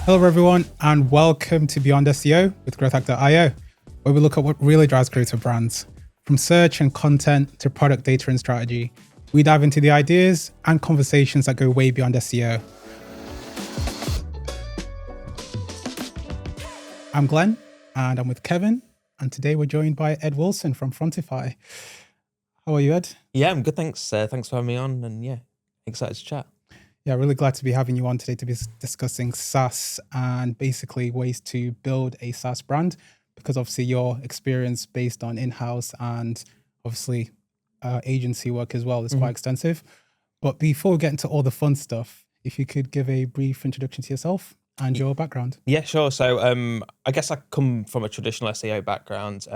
Hello everyone, and welcome to Beyond SEO with Growthack.io, where we look at what really drives growth for brands. From search and content to product data and strategy, we dive into the ideas and conversations that go way beyond SEO. I'm Glenn, and I'm with Kevin, and today we're joined by Edd Wilson from Frontify. How are you, Ed? Yeah, I'm good, thanks. Thanks for having me on, and yeah, excited to chat. Yeah, really glad to be having you on today to be discussing SaaS and basically ways to build a SaaS brand, because obviously your experience based on in-house and obviously agency work as well is quite extensive. But before we get into all the fun stuff, if you could give a brief introduction to yourself and your background. Yeah, sure. So I guess I come from a traditional SEO background.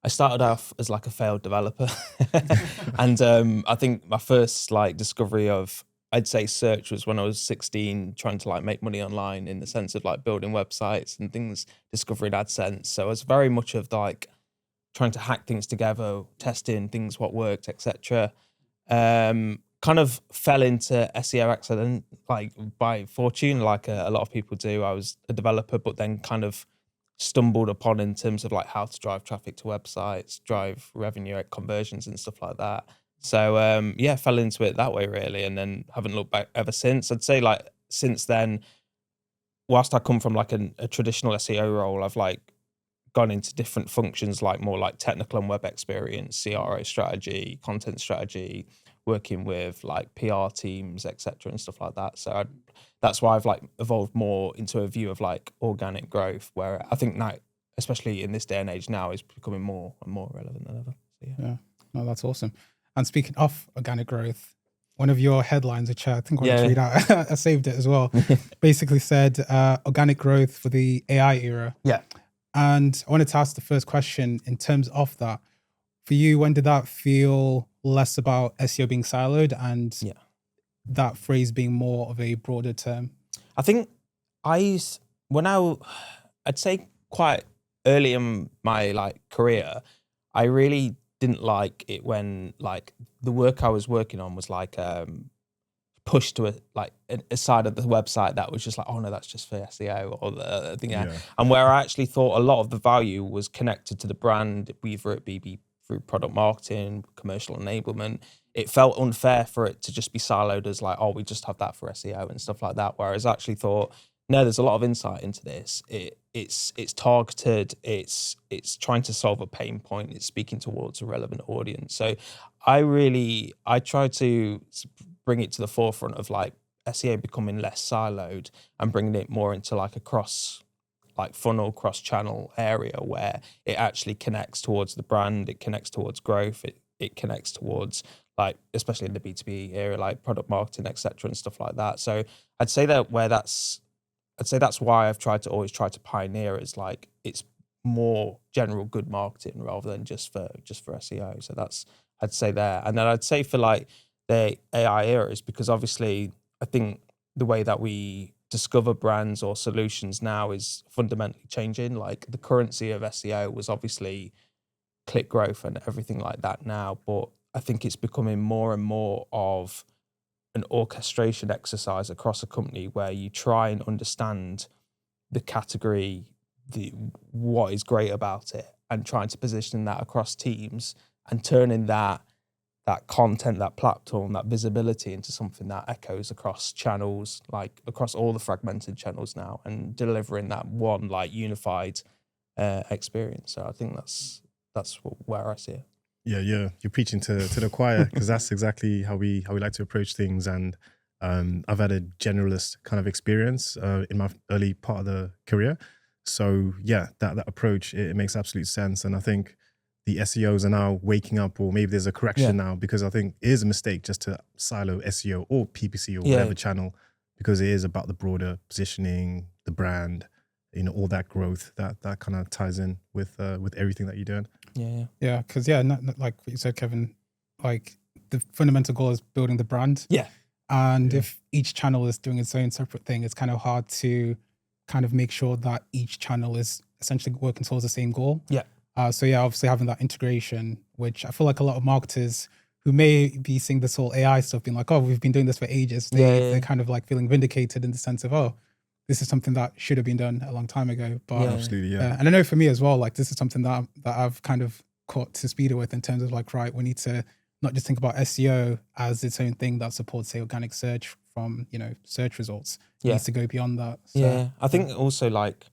I started off as like a failed developer, and I think my first like discovery of, I'd say, search was when I was 16, trying to like make money online in the sense of like building websites and things, discovering AdSense. So I was very much of like trying to hack things together, testing things, what worked, etc. Kind of fell into SEO accident, like by fortune, like a lot of people do. I was a developer, but then kind of stumbled upon in terms of like how to drive traffic to websites, drive revenue at conversions and stuff like that. So yeah, fell into it that way really, and then haven't looked back ever since. I'd say like since then, whilst I come from like a traditional SEO role, I've like gone into different functions, like more like technical and web experience, CRO strategy, content strategy, working with like PR teams, etc. and stuff like that. So that's why I've like evolved more into a view of like organic growth, where I think now, especially in this day and age now, is becoming more and more relevant than ever. So, Yeah, no, that's awesome. And speaking of organic growth, one of your headlines, which I think I wanted to read out, I saved it as well, basically said organic growth for the AI era. Yeah. And I wanted to ask the first question in terms of that. For you, when did that feel less about SEO being siloed and that phrase being more of a broader term? I think I'd say quite early in my like career, I really didn't like it when like the work I was working on was like pushed to a side of the website that was just like, oh no, that's just for SEO or the thing. Yeah. And where I actually thought a lot of the value was connected to the brand, either it be through product marketing, commercial enablement. It felt unfair for it to just be siloed as like, oh, we just have that for SEO and stuff like that. Whereas I actually thought, no, there's a lot of insight into this. It's targeted. It's trying to solve a pain point. It's speaking towards a relevant audience. So I try to bring it to the forefront of like SEO becoming less siloed and bringing it more into like a funnel, cross-channel area where it actually connects towards the brand, it connects towards growth, it connects towards like, especially in the B2B area, like product marketing, etc. and stuff like that. So I'd say that's why I've always tried to pioneer is like it's more general good marketing rather than just for SEO. So I'd say there. And then I'd say for like the AI era is because obviously I think the way that we discover brands or solutions now is fundamentally changing. Like the currency of SEO was obviously click growth and everything like that now, but I think it's becoming more and more of an orchestration exercise across a company where you try and understand the category, what is great about it, and trying to position that across teams and turning that content, that platform, that visibility into something that echoes across channels, like across all the fragmented channels now, and delivering that one like unified experience. So I think that's where I see it. Yeah, you're preaching to the choir, because that's exactly how we like to approach things. And I've had a generalist kind of experience in my early part of the career. So yeah, that approach, it makes absolute sense. And I think the SEOs are now waking up, or maybe there's a correction now, because I think it is a mistake just to silo SEO or PPC or whatever channel, because it is about the broader positioning, the brand, all that growth that kind of ties in with everything that you're doing. Yeah, because like what you said, Kevin, like the fundamental goal is building the brand. Yeah. And if each channel is doing its own separate thing, it's kind of hard to kind of make sure that each channel is essentially working towards the same goal. Yeah. So yeah, obviously having that integration, which I feel like a lot of marketers who may be seeing this whole AI stuff being like, oh, we've been doing this for ages. They're kind of like feeling vindicated in the sense of, oh, this is something that should have been done a long time ago. But Absolutely, yeah. and I know for me as well, like this is something that I've kind of caught to speed with in terms of like, right, we need to not just think about SEO as its own thing that supports, say, organic search from, search results. It needs to go beyond that. So, I think also like,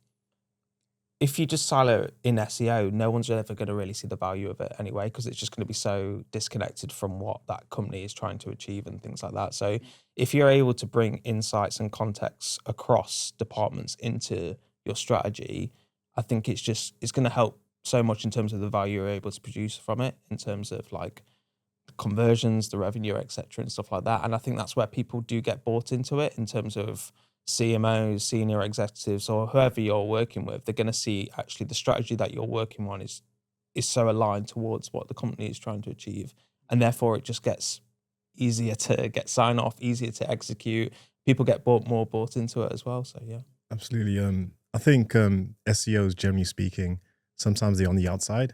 if you just silo in SEO, no one's ever going to really see the value of it anyway, because it's just going to be so disconnected from what that company is trying to achieve and things like that. So if you're able to bring insights and context across departments into your strategy, I think it's going to help so much in terms of the value you're able to produce from it, in terms of like the conversions, the revenue, etc., and stuff like that. And I think that's where people do get bought into it, in terms of CMOs, senior executives, or whoever you're working with. They're going to see actually the strategy that you're working on is so aligned towards what the company is trying to achieve, and therefore it just gets easier to get sign off, easier to execute. People get more bought into it as well. So yeah, absolutely. I think SEOs, generally speaking, sometimes they're on the outside,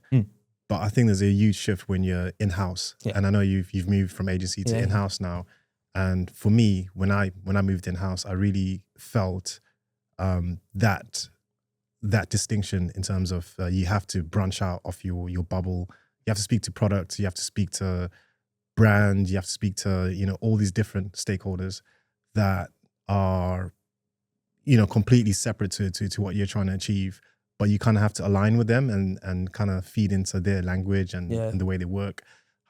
but I think there's a huge shift when you're in-house. And I know you've moved from agency to in-house now. And for me, when I moved in-house, I really felt that distinction in terms of you have to branch out of your bubble. You have to speak to products. You have to speak to brand. You have to speak to all these different stakeholders that are completely separate to what you're trying to achieve. But you kind of have to align with them and kind of feed into their language and the way they work.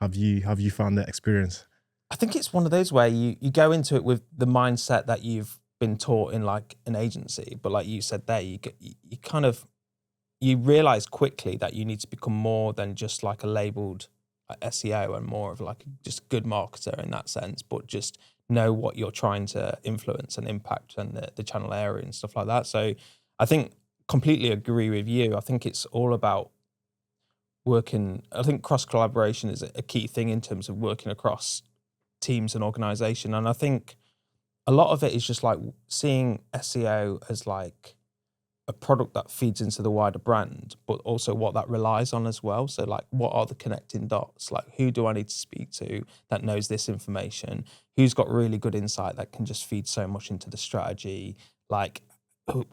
Have you found that experience? I think it's one of those where you go into it with the mindset that you've been taught in like an agency, but like you said there, you realize quickly that you need to become more than just like a labeled SEO, and more of like just a good marketer in that sense, but just know what you're trying to influence and impact and the channel area and stuff like that. So I think completely agree with you. I think it's all about working. I think cross collaboration is a key thing in terms of working across teams and organization. And I think a lot of it is just like seeing SEO as like a product that feeds into the wider brand, but also what that relies on as well. So like, what are the connecting dots? Like, who do I need to speak to that knows this information? Who's got really good insight that can just feed so much into the strategy? Like,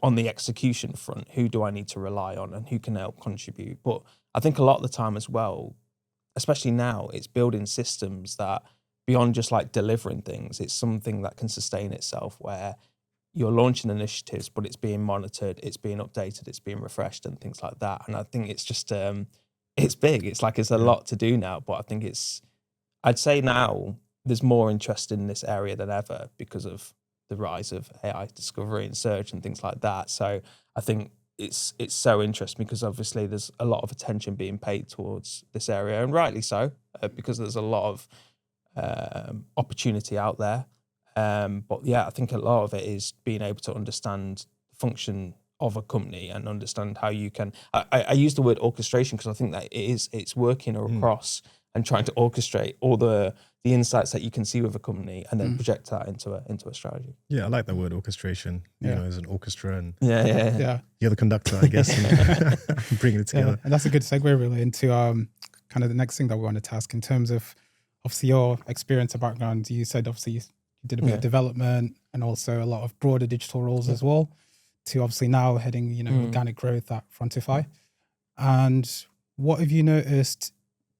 on the execution front, who do I need to rely on and who can help contribute? But I think a lot of the time as well, especially now, it's building systems that beyond just like delivering things, it's something that can sustain itself, where you're launching initiatives, but it's being monitored, it's being updated, it's being refreshed and things like that. And I think it's just, it's big. It's like, it's a lot to do now, but I think I'd say now there's more interest in this area than ever because of the rise of AI discovery and search and things like that. So I think it's so interesting because obviously there's a lot of attention being paid towards this area, and rightly so, because there's a lot of opportunity out there. But yeah, I think a lot of it is being able to understand the function of a company and understand how you can, I use the word orchestration because I think that it's working across and trying to orchestrate all the insights that you can see with a company and then project that into a strategy. Yeah, I like that word orchestration, as an orchestra, and yeah. You're the conductor, I guess, and bringing it together. Yeah. And that's a good segue really into kind of the next thing that we want to task in terms of obviously your experience and background. You said obviously you did a bit of development and also a lot of broader digital roles as well, to obviously now heading, organic growth at Frontify. And what have you noticed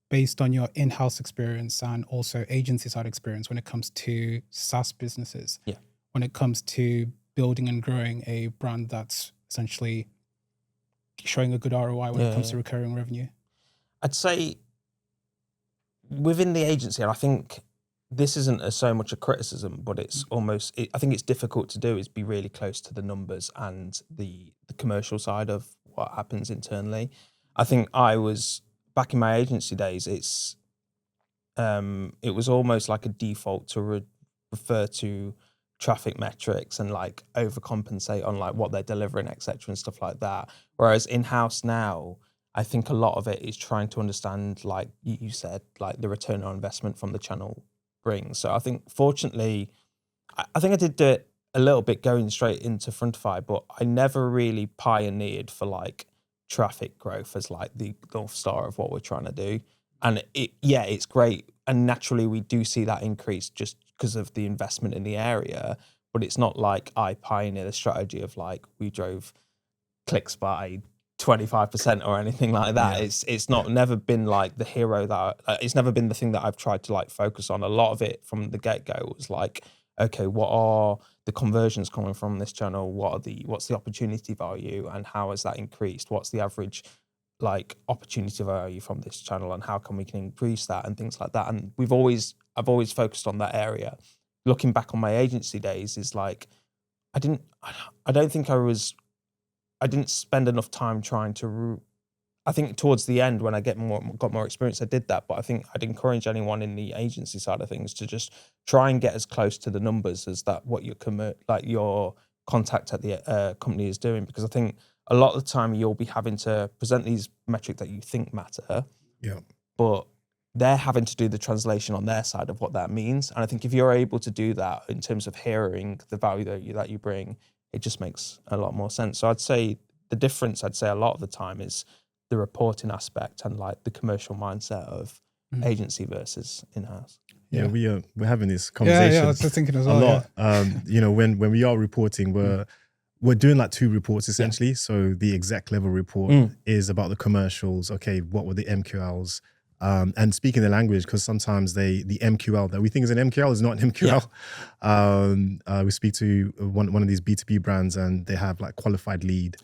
based on your in-house experience and also agency side experience when it comes to SaaS businesses? Yeah. When it comes to building and growing a brand that's essentially showing a good ROI when it comes to recurring revenue? I'd say within the agency, and I think this isn't so much a criticism, but it's almost, I think it's difficult to do, is be really close to the numbers and the commercial side of what happens internally. I think back in my agency days, it was almost like a default to refer to traffic metrics and like overcompensate on like what they're delivering, etc., and stuff like that. Whereas in-house now, I think a lot of it is trying to understand, like you said, like the return on investment from the channel brings. So I think, fortunately, I think I did do it a little bit going straight into Frontify, but I never really pioneered for like traffic growth as like the North Star of what we're trying to do. And it's great and naturally we do see that increase just because of the investment in the area. But it's not like I pioneered a strategy of like we drove clicks by 25% or anything like that. Yeah. It's not never been like the hero that it's never been the thing that I've tried to like focus on. A lot of it from the get-go was like, okay, what are the conversions coming from this channel? What's the opportunity value, and how has that increased? What's the average like opportunity value from this channel, and how can we increase that, and things like that. And I've always focused on that area. Looking back on my agency days is like I don't think I didn't spend enough time trying to. I think towards the end, when I got more experience, I did that. But I think I'd encourage anyone in the agency side of things to just try and get as close to the numbers as that what your contact at the company is doing, because I think a lot of the time you'll be having to present these metrics that you think matter, but they're having to do the translation on their side of what that means. And I think if you're able to do that in terms of hearing the value that you bring, it just makes a lot more sense. So I'd say the difference, a lot of the time is the reporting aspect and like the commercial mindset of agency versus in-house. Yeah, we're having this conversation. Yeah, I was just thinking as well. A lot. You know, when we are reporting, we're doing like 2 reports essentially. So the exec level report is about the commercials. Okay, what were the MQLs? And speaking the language, because sometimes the MQL that we think is an MQL is not an MQL. We speak to one of these B2B brands, and they have like qualified lead,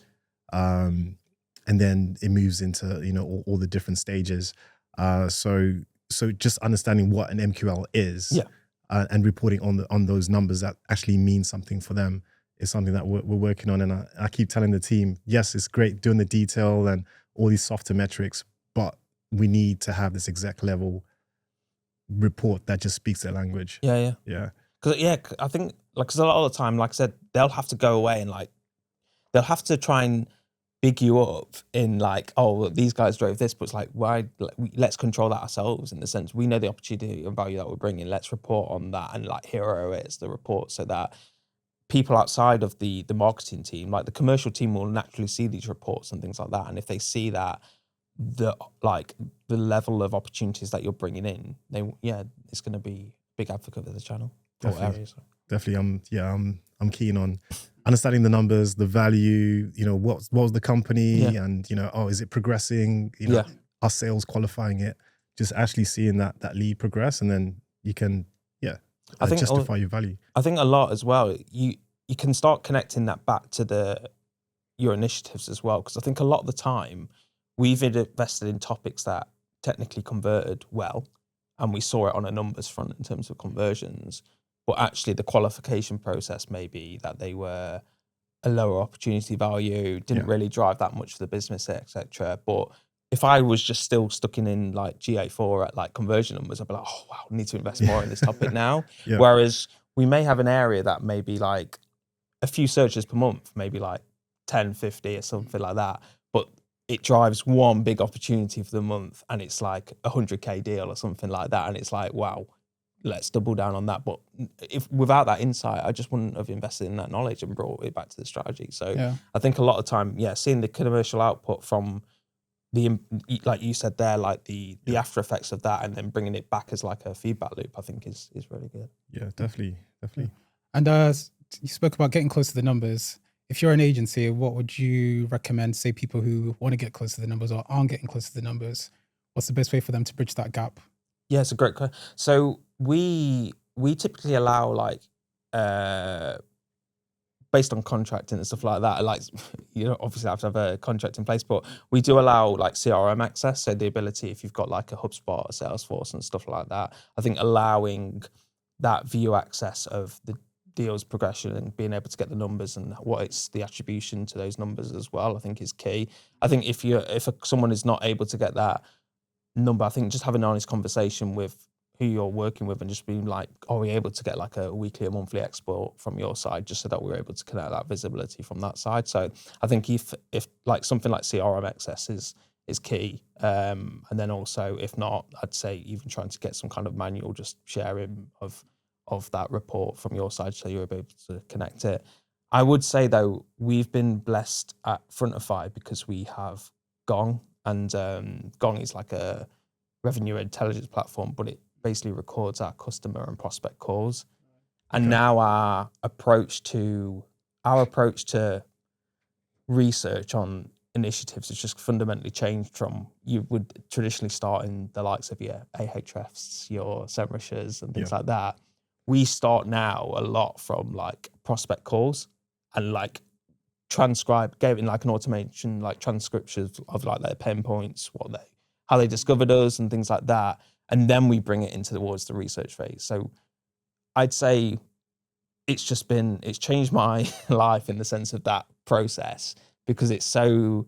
and then it moves into, you know, all the different stages. So just understanding what an MQL is, and reporting on those numbers that actually mean something for them is something that we're working on. And I keep telling the team, yes, it's great doing the detail and all these softer metrics, but we need to have this exec level report that just speaks their language. Yeah. Because I think because a lot of the time, like I said, they'll have to go away and like they'll have to try and big you up in like, oh, these guys drove this, but it's like, why? Let's control that ourselves in the sense we know the opportunity and value that we're bringing. Let's report on that and like hero it as the report, so that people outside of the marketing team, like the commercial team, will naturally see these reports and things like that. And if they see that the level of opportunities that you're bringing in, it's going to be a big advocate of the channel or areas. Definitely, I'm keen on understanding the numbers, the value. You know, what was the company, and you know, is it progressing? You know, are sales qualifying it? Just actually seeing that lead progress, and then you can I think justify your value. I think a lot as well. You can start connecting that back to your initiatives as well, because I think a lot of the time we've invested in topics that technically converted well, and we saw it on a numbers front in terms of conversions, but actually the qualification process may be that they were a lower opportunity value, didn't really drive that much for the business, etc. But if I was just still stuck in like GA4 at like conversion numbers, I'd be like, oh wow, I need to invest more in this topic now. Whereas we may have an area that may be like a few searches per month, maybe like 10, 50 or something like that, but it drives one big opportunity for the month, and it's like a 100K deal or something like that. And it's like, wow, let's double down on that. But if without that insight, I just wouldn't have invested in that knowledge and brought it back to the strategy. So I think a lot of time, seeing the commercial output from the, like you said there, like the after effects of that, and then bringing it back as like a feedback loop, I think is really good. Yeah, definitely. And you spoke about getting close to the numbers. If you're an agency, what would you recommend, say, people who want to get close to the numbers or aren't getting close to the numbers? What's the best way for them to bridge that gap? Yeah, it's a great question. So we typically allow like based on contracting and stuff like that, like, you know, obviously I have to have a contract in place, but we do allow like CRM access. So the ability, if you've got like a HubSpot, a Salesforce and stuff like that, I think allowing that view access of the deals progression and being able to get the numbers and what it's the attribution to those numbers as well, I think is key. I think if someone is not able to get that number, I think just having an honest conversation with who you're working with and just being like, are we able to get like a weekly or monthly export from your side, just so that we're able to connect that visibility from that side. So I think if like something like CRM access is key. And then also, if not, I'd say even trying to get some kind of manual just sharing of that report from your side, so you're able to connect it. I would say though, we've been blessed at Frontify because we have Gong, and Gong is like a revenue intelligence platform, but it basically records our customer and prospect calls. And now our approach to research on initiatives has just fundamentally changed from you would traditionally start in the likes of your Ahrefs, your SEMrushers and things like that. We start now a lot from like prospect calls and like giving like an automation, like transcriptions of like their pain points, how they discovered us and things like that. And then we bring it towards the research phase. So I'd say it's changed my life in the sense of that process, because it's so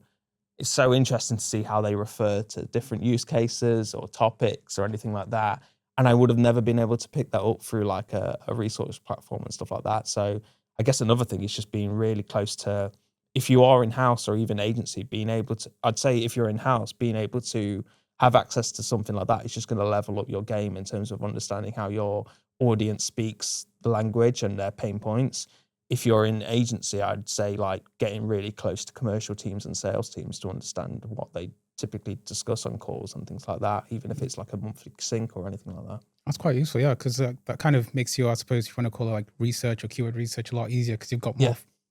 interesting to see how they refer to different use cases or topics or anything like that. And I would have never been able to pick that up through like a resource platform and stuff like that. So I guess another thing is just being really close to, if you are in-house or even agency, being able to, I'd say if you're in-house, being able to have access to something like that is just going to level up your game in terms of understanding how your audience speaks the language and their pain points. If you're in agency, I'd say like getting really close to commercial teams and sales teams to understand what they typically discuss on calls and things like that, even if it's like a monthly sync or anything like that. That's quite useful, yeah, because that kind of makes you, I suppose, if you want to call it like research or keyword research, a lot easier because you've got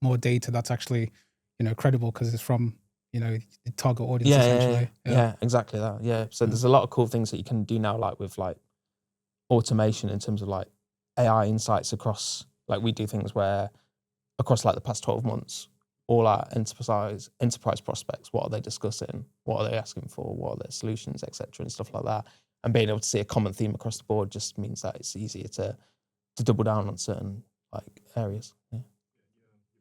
more data that's actually, credible because it's from, the target audience essentially. Yeah, exactly that. Yeah, so there's a lot of cool things that you can do now, like with like automation in terms of like AI insights across, like we do things where across like the past 12 months, all our enterprise prospects, what are they discussing? What are they asking for? What are their solutions, etc., and stuff like that. And being able to see a common theme across the board just means that it's easier to double down on certain like areas. Yeah.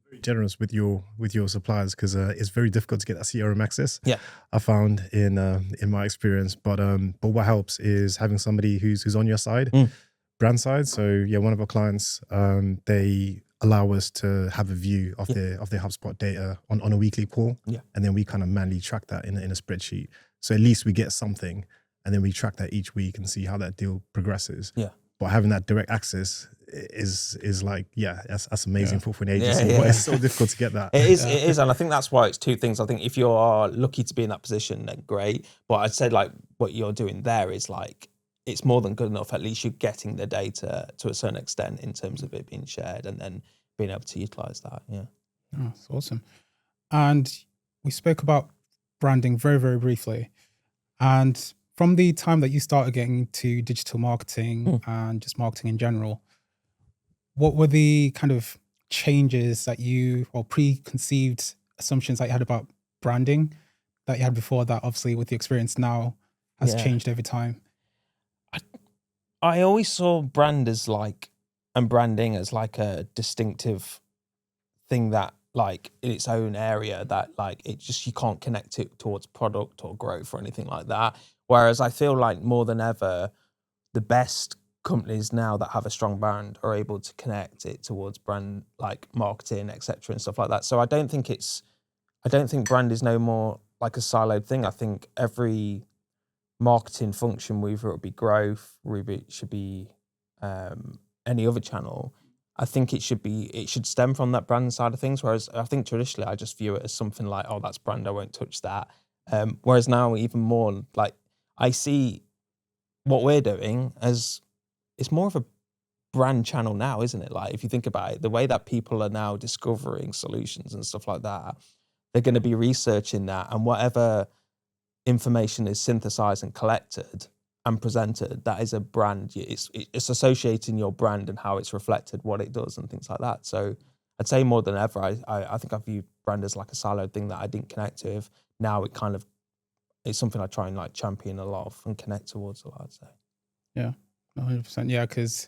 Very generous with your suppliers, because it's very difficult to get that CRM access. Yeah, I found in my experience, but what helps is having somebody who's on your side, brand side. So yeah, one of our clients, they allow us to have a view of their HubSpot data on a weekly call, and then we kind of manually track that in a spreadsheet. So at least we get something, and then we track that each week and see how that deal progresses. Yeah. But having that direct access is like, that's amazing for an agency. But it's so difficult to get that. It is, and I think that's why it's two things. I think if you are lucky to be in that position, then great. But I'd say like what you're doing there is like, it's more than good enough. At least you're getting the data to a certain extent in terms of it being shared and then being able to utilize that. Yeah. Oh, that's awesome. And we spoke about branding very, very briefly. And from the time that you started getting into digital marketing and just marketing in general, what were the kind of changes that or preconceived assumptions that you had about branding that you had before that obviously with the experience now has changed over time? I always saw branding as like a distinctive thing that like in its own area that like it just, you can't connect it towards product or growth or anything like that. Whereas I feel like more than ever, the best companies now that have a strong brand are able to connect it towards brand, like marketing, etc., and stuff like that. So I don't think brand is no more like a siloed thing. I think every marketing function, whether it be growth, whether it should be any other channel, I think it should stem from that brand side of things. Whereas I think traditionally I just view it as something like, oh, that's brand, I won't touch that. Whereas now even more like I see what we're doing as it's more of a brand channel now, isn't it? Like if you think about it, the way that people are now discovering solutions and stuff like that, they're going to be researching that, and whatever information is synthesized and collected and presented, that is a brand. It's associating your brand and how it's reflected, what it does and things like that. So I'd say more than ever, I think I view brand as like a siloed thing that I didn't connect with. Now it's something I try and like champion a lot of and connect towards a lot, I'd say. Yeah, 100%. Yeah, because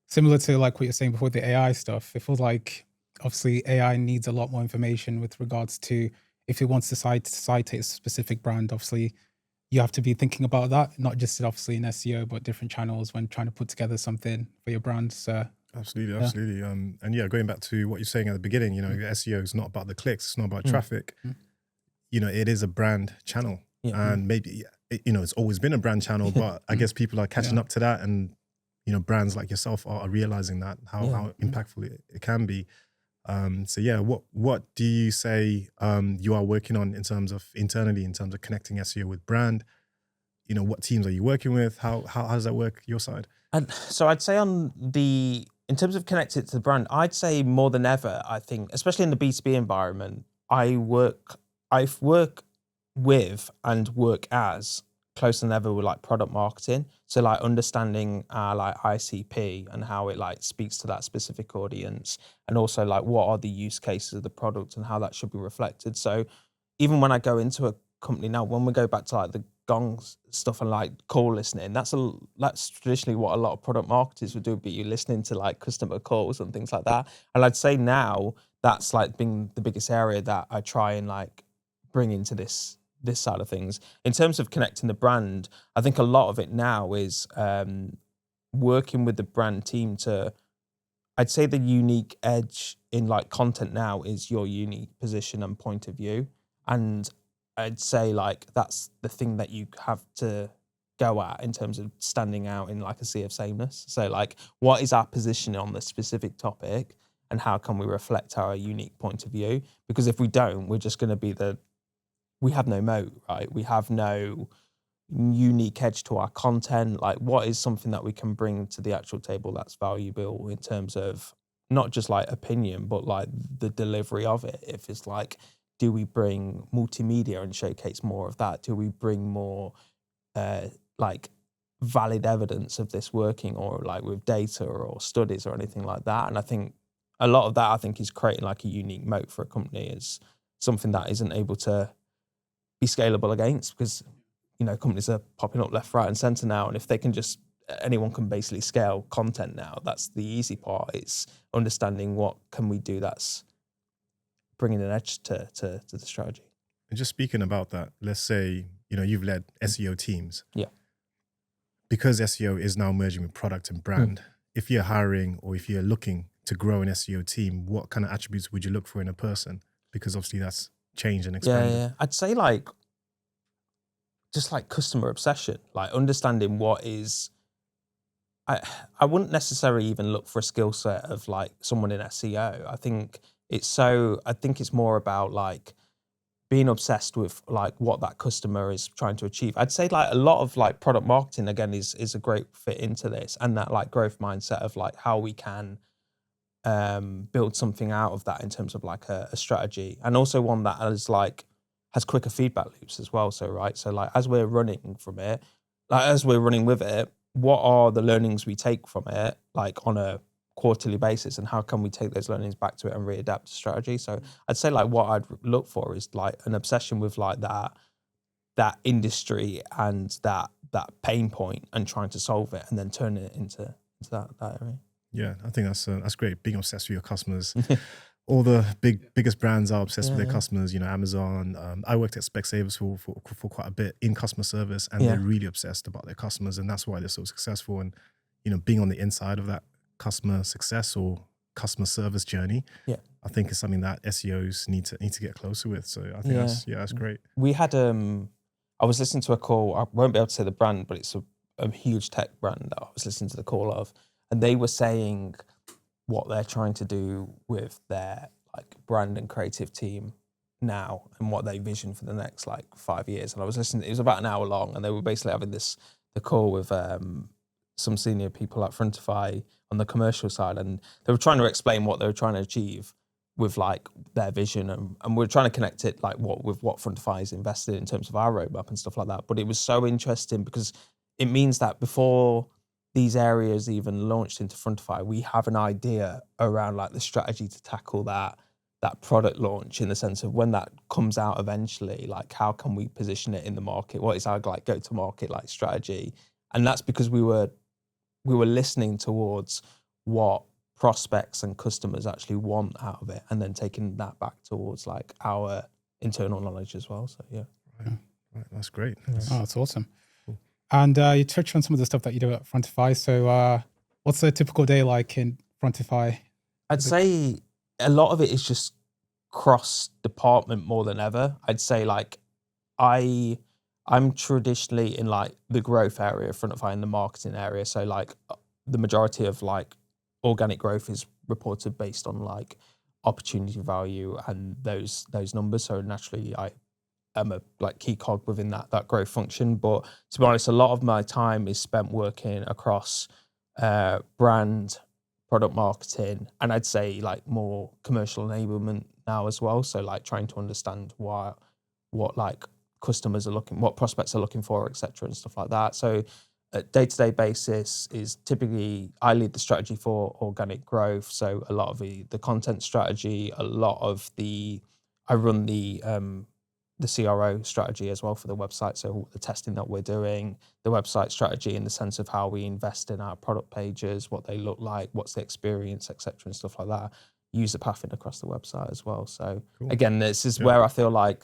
similar to like what you're saying before, the AI stuff, it feels like obviously AI needs a lot more information with regards to if it wants to cite a specific brand. Obviously, you have to be thinking about that, not just obviously in SEO, but different channels when trying to put together something for your brand. So Absolutely. And yeah, going back to what you're saying at the beginning, SEO is not about the clicks, it's not about traffic. It is a brand channel. And maybe, it's always been a brand channel, but I guess people are catching up to that. And, brands like yourself are realizing that, how impactful it can be. What do you say you are working on internally in terms of connecting SEO with brand? what teams are you working with? How does that work your side? And so I'd say in terms of connected to the brand, I'd say more than ever, I think, especially in the B2B environment, I work with and work as closer than ever with like product marketing. So like understanding like ICP and how it like speaks to that specific audience, and also like what are the use cases of the product and how that should be reflected. So even when I go into a company now, when we go back to like the gong stuff and like call listening, that's traditionally what a lot of product marketers would do, but you're listening to like customer calls and things like that. And I'd say now that's like been the biggest area that I try and like bring into this side of things. In terms of connecting the brand, I think a lot of it now is working with the brand team to, I'd say the unique edge in like content now is your unique position and point of view. And I'd say like that's the thing that you have to go at in terms of standing out in like a sea of sameness. So like, what is our position on the specific topic and how can we reflect our unique point of view? Because if we don't, we're just going to be we have no moat, right? We have no unique edge to our content. Like, what is something that we can bring to the actual table that's valuable in terms of not just like opinion, but like the delivery of it? If it's like, do we bring multimedia and showcase more of that? Do we bring more like valid evidence of this working, or like with data or studies or anything like that? And I think a lot of that, I think, is creating like a unique moat for a company, is something that isn't able to be scalable against, because companies are popping up left, right, and center now, and if they can just anyone can basically scale content now. That's the easy part. It's understanding what can we do that's bringing an edge to the strategy. And just speaking about that, let's say you've led SEO teams. Yeah. Because SEO is now merging with product and brand. If you're hiring or if you're looking to grow an SEO team, what kind of attributes would you look for in a person? Because obviously that's changed and expanded. Yeah. I'd say like just like customer obsession, like understanding what is. I wouldn't necessarily even look for a skill set of like someone in SEO. I think it's more about like being obsessed with like what that customer is trying to achieve. I'd say like a lot of like product marketing again is a great fit into this, and that like growth mindset of like how we can build something out of that in terms of like a strategy, and also one that has quicker feedback loops as well. So like as we're running with it, what are the learnings we take from it, like on a quarterly basis, and how can we take those learnings back to it and readapt to strategy? So I'd say like what I'd look for is like an obsession with like that industry and that pain point, and trying to solve it and then turn it into that area. Yeah, I think that's great. Being obsessed with your customers. All the biggest brands are obsessed with their customers. Amazon. I worked at Specsavers for quite a bit in customer service, and they're really obsessed about their customers, and that's why they're so successful. And being on the inside of that customer success or customer service journey, I think is something that SEOs need to get closer with. So I think that's great. We had I was listening to a call. I won't be able to say the brand, but it's a huge tech brand that I was listening to the call of, and they were saying what they're trying to do with their like brand and creative team now, and what they vision for the next like 5 years. And I was listening, it was about an hour long, and they were basically having the call with some senior people at Frontify on the commercial side, and they were trying to explain what they were trying to achieve with like their vision, and we're trying to connect it like with what Frontify is invested in terms of our roadmap and stuff like that. But it was so interesting because it means that before these areas even launched into Frontify, we have an idea around like the strategy to tackle that product launch, in the sense of when that comes out eventually, like how can we position it in the market? What is our like go to market like strategy? And that's because we were listening towards what prospects and customers actually want out of it, and then taking that back towards like our internal knowledge as well. So yeah. Right. That's great. Oh, that's awesome. And you touched on some of the stuff that you do at Frontify. So what's a typical day like in Frontify? I'd say a lot of it is just cross-department more than ever. I'd say like I'm traditionally in like the growth area of Frontify, in the marketing area. So like the majority of like organic growth is reported based on like opportunity value and those numbers. So naturally a like key cog within that growth function. But to be honest, a lot of my time is spent working across brand, product marketing, and I'd say like more commercial enablement now as well. So like trying to understand what like customers are looking, what prospects are looking for, etc., and stuff like that. So at day-to-day basis is typically I lead the strategy for organic growth. So a lot of the content strategy, a lot of I run the CRO strategy as well for the website. So the testing that we're doing, the website strategy in the sense of how we invest in our product pages, what they look like, what's the experience, etc., and stuff like that. User pathing across the website as well. So again, this is where I feel like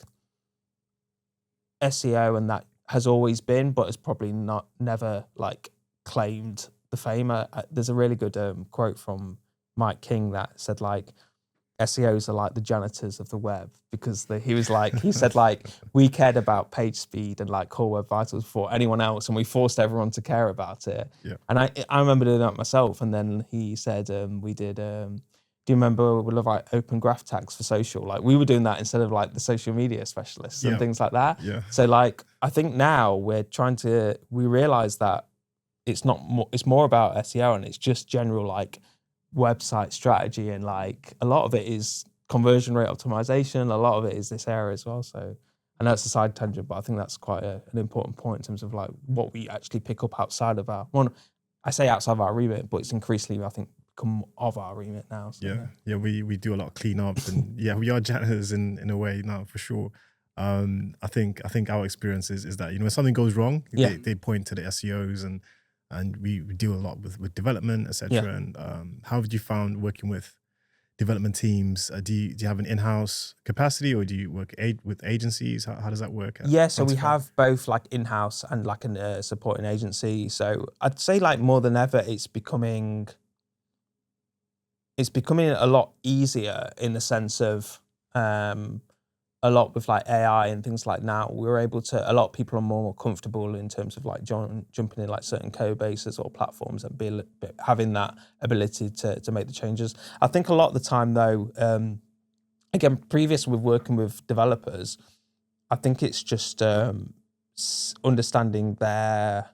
SEO and that has always been, but has probably never like claimed the fame. There's a really good quote from Mike King that said like, SEOs are like the janitors of the web, because he said like, we cared about page speed and like core web vitals before anyone else, and we forced everyone to care about it. Yeah. And I remember doing that myself. And then he said, we did, do you remember we love like open graph tags for social? Like we were doing that instead of like the social media specialists and things like that. Yeah. So like, I think now we realize that it's more about SEO, and it's just general like website strategy, and like a lot of it is conversion rate optimization, a lot of it is this area as well. So I know it's a side tangent, but I think that's quite an important point in terms of like what we actually pick up outside of I say outside of our remit, but it's increasingly I think become of our remit now. So, we do a lot of cleanup, and we are janitors in a way now for sure. I think our experience is that, you know, when something goes wrong, they point to the SEOs, and we deal a lot with development, etc. Yeah. And how have you found working with development teams? Do you have an in-house capacity, or do you work with agencies? How does that work? So we have both like in-house and like a supporting agency. So I'd say like more than ever, it's becoming a lot easier in the sense of a lot with like AI and things like now. A lot of people are more comfortable in terms of like jumping in like certain code bases or platforms and having that ability to make the changes. I think a lot of the time though, again, previous with working with developers, I think it's just understanding where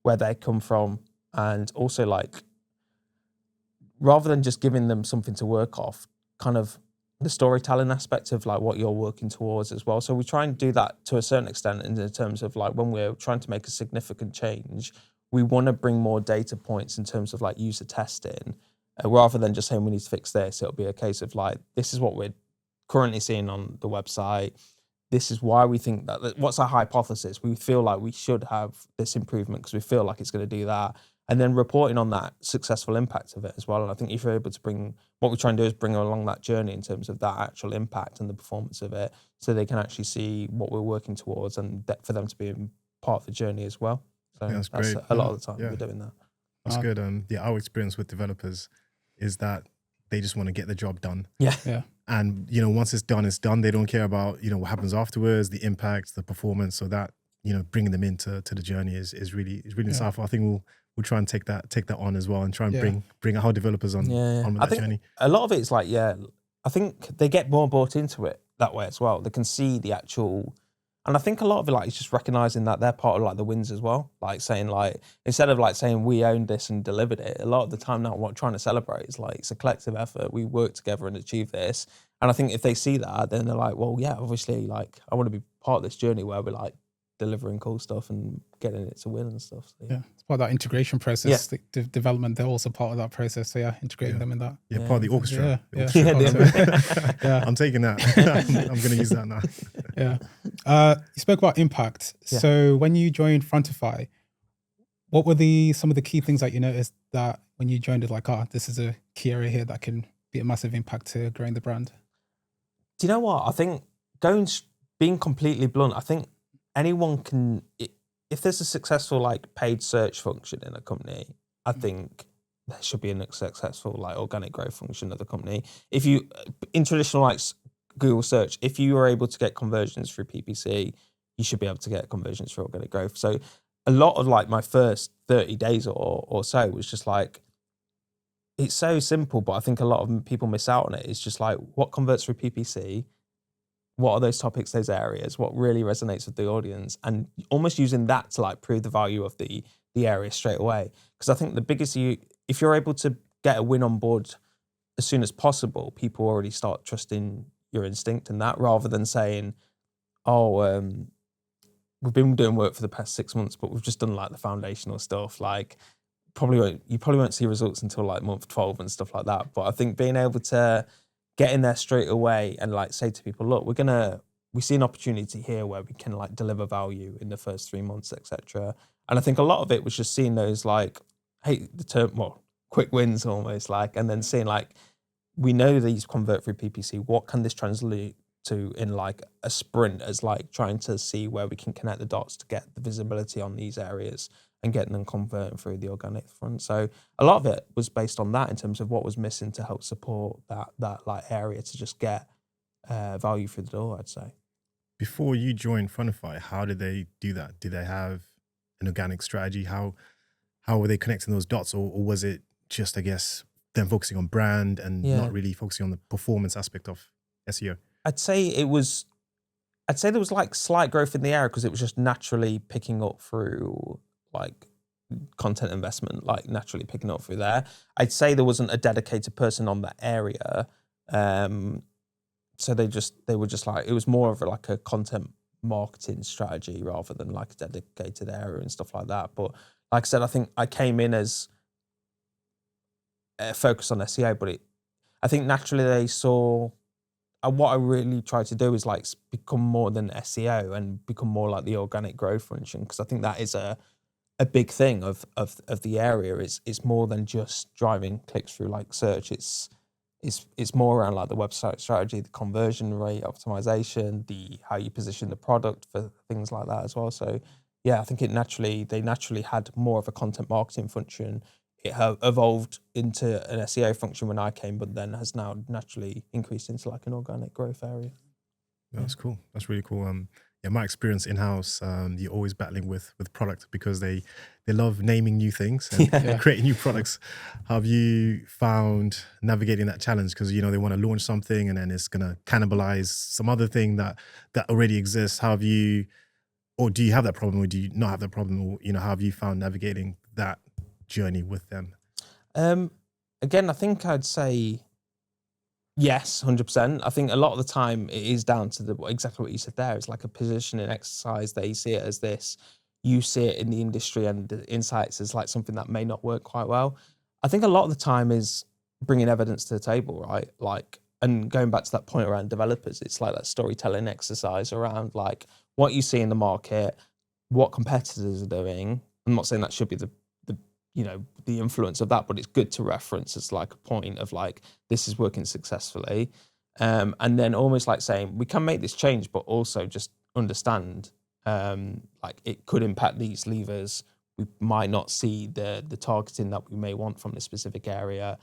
they come from, and also like, rather than just giving them something to work off, kind of the storytelling aspect of like what you're working towards as well. So we try and do that to a certain extent in terms of like when we're trying to make a significant change, we want to bring more data points in terms of like user testing, rather than just saying we need to fix this. It'll be a case of like, this is what we're currently seeing on the website. This is why we think that, what's our hypothesis? We feel like we should have this improvement because we feel like it's going to do that. And then reporting on that successful impact of it as well. And I think if you're able to what we try and do is bring along that journey in terms of that actual impact and the performance of it, so they can actually see what we're working towards, and for them to be part of the journey as well. So that's great. A lot of the time we're doing that. That's good. Our experience with developers is that they just want to get the job done. Yeah. And, you know, once it's done, it's done. They don't care about, you know, what happens afterwards, the impact, the performance. So that, you know, bringing them into the journey is really insightful. I think we'll try and take that on as well, and try and bring our developers on with that journey. A lot of it is like, I think they get more bought into it that way as well. They can see the actual, and I think a lot of it like is just recognizing that they're part of like the wins as well. Like saying like, instead of like saying we owned this and delivered it, a lot of the time now what trying to celebrate is like, it's a collective effort. We worked together and achieved this. And I think if they see that, then they're like, well, yeah, obviously like I want to be part of this journey where we're like delivering cool stuff and getting it to win and stuff. So, it's part of that integration process. The development, they're also part of that process. So integrating them in that. Part of the orchestra. I'm taking that. I'm going to use that now. You spoke about impact. So when you joined Frontify, what were some of the key things that you noticed that when you joined it, like, this is a key area here that can be a massive impact to growing the brand? Do you know what? I think being completely blunt, I think anyone can, if there's a successful like paid search function in a company, I think there should be a successful like organic growth function of the company. If you, in traditional like Google search, if you are able to get conversions through PPC, you should be able to get conversions through organic growth. So a lot of like my first 30 days or so was just like, it's so simple, but I think a lot of people miss out on it. It's just like, what converts through PPC? what are those topics, those areas, what really resonates with the audience, and almost using that to like prove the value of the area straight away. Because I think the biggest, if you're able to get a win on board as soon as possible, people already start trusting your instinct in that, rather than saying, oh, we've been doing work for the past 6 months, but we've just done like the foundational stuff. Like you probably won't see results until like month 12 and stuff like that. But I think being able to get in there straight away and like say to people, look, we see an opportunity here where we can like deliver value in the first 3 months, etc. And I think a lot of it was just seeing those like, hey, quick wins almost, like, and then seeing like, we know these convert through PPC. What can this translate to in like a sprint, as like trying to see where we can connect the dots to get the visibility on these areas and getting them converting through the organic front. So a lot of it was based on that in terms of what was missing to help support that like area to just get value through the door, I'd say. Before you joined Frontify, how did they do that? Did they have an organic strategy? How were they connecting those dots, or was it just, I guess, them focusing on brand and not really focusing on the performance aspect of SEO? I'd say there was like slight growth in the area because it was just naturally picking up through like content investment, like naturally picking up through there. I'd say there wasn't a dedicated person on that area. So they were just like, it was more of like a content marketing strategy rather than like a dedicated area and stuff like that. But like I said, I think I came in as a focus on SEO, but I think naturally they saw, what I really tried to do is like become more than SEO and become more like the organic growth function, because I think that is a big thing of the area. It's more than just driving clicks through like search. It's more around like the website strategy, the conversion rate optimization, how you position the product for things like that as well. So yeah, I think they naturally had more of a content marketing function. It evolved into an SEO function when I came, but then has now naturally increased into like an organic growth area. That's cool. That's really cool. Yeah, my experience in-house, you're always battling with product because they love naming new things and creating new products. How have you found navigating that challenge? Because, they want to launch something and then it's going to cannibalize some other thing that already exists. How have you, or do you have that problem, or do you not have that problem? Or, how have you found navigating that journey with them? Again, I think I'd say yes, 100%. I think a lot of the time it is down to exactly what you said there. It's like a positioning exercise. They see it as this. You see it in the industry and the insights as like something that may not work quite well. I think a lot of the time is bringing evidence to the table, right? Like, and going back to that point around developers, it's like that storytelling exercise around like what you see in the market, what competitors are doing. I'm not saying that should be the influence of that, but it's good to reference as like a point of like, this is working successfully. And then almost like saying, we can make this change, but also just understand like it could impact these levers. We might not see the targeting that we may want from this specific area.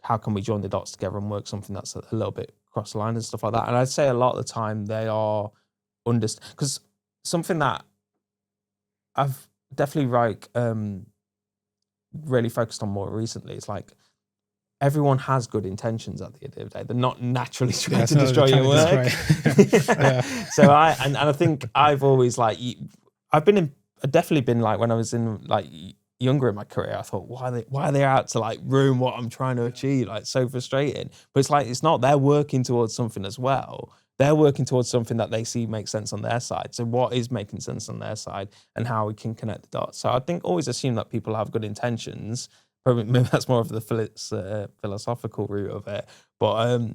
How can we join the dots together and work something that's a little bit cross the line and stuff like that? And I'd say a lot of the time they are because something that I've definitely like really focused on more recently, it's like everyone has good intentions at the end of the day. They're not naturally trying to destroy your work. So I think I've always like, I've definitely been like, when I was in like younger in my career, I thought, why are they out to like ruin what I'm trying to achieve? Like, so frustrating. But it's like, it's not, they're working towards something as well. They're working towards something that they see makes sense on their side. So what is making sense on their side and how we can connect the dots. So I think always assume that people have good intentions. Probably maybe that's more of the philosophical route of it. But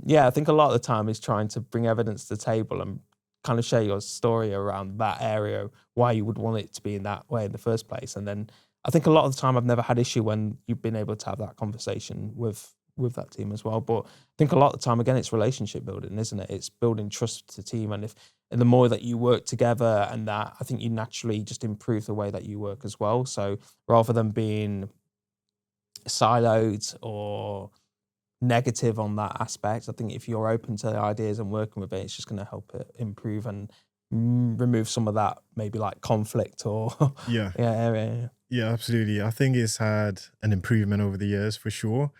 I think a lot of the time is trying to bring evidence to the table and kind of share your story around that area, why you would want it to be in that way in the first place. And then I think a lot of the time I've never had issue when you've been able to have that conversation with that team as well. But I think a lot of the time, again, it's relationship building, isn't it? It's building trust to the team. And the more that you work together and that, I think you naturally just improve the way that you work as well. So rather than being siloed or negative on that aspect, I think if you're open to the ideas and working with it, it's just going to help it improve and remove some of that maybe like conflict or Yeah, absolutely. I think it's had an improvement over the years for sure.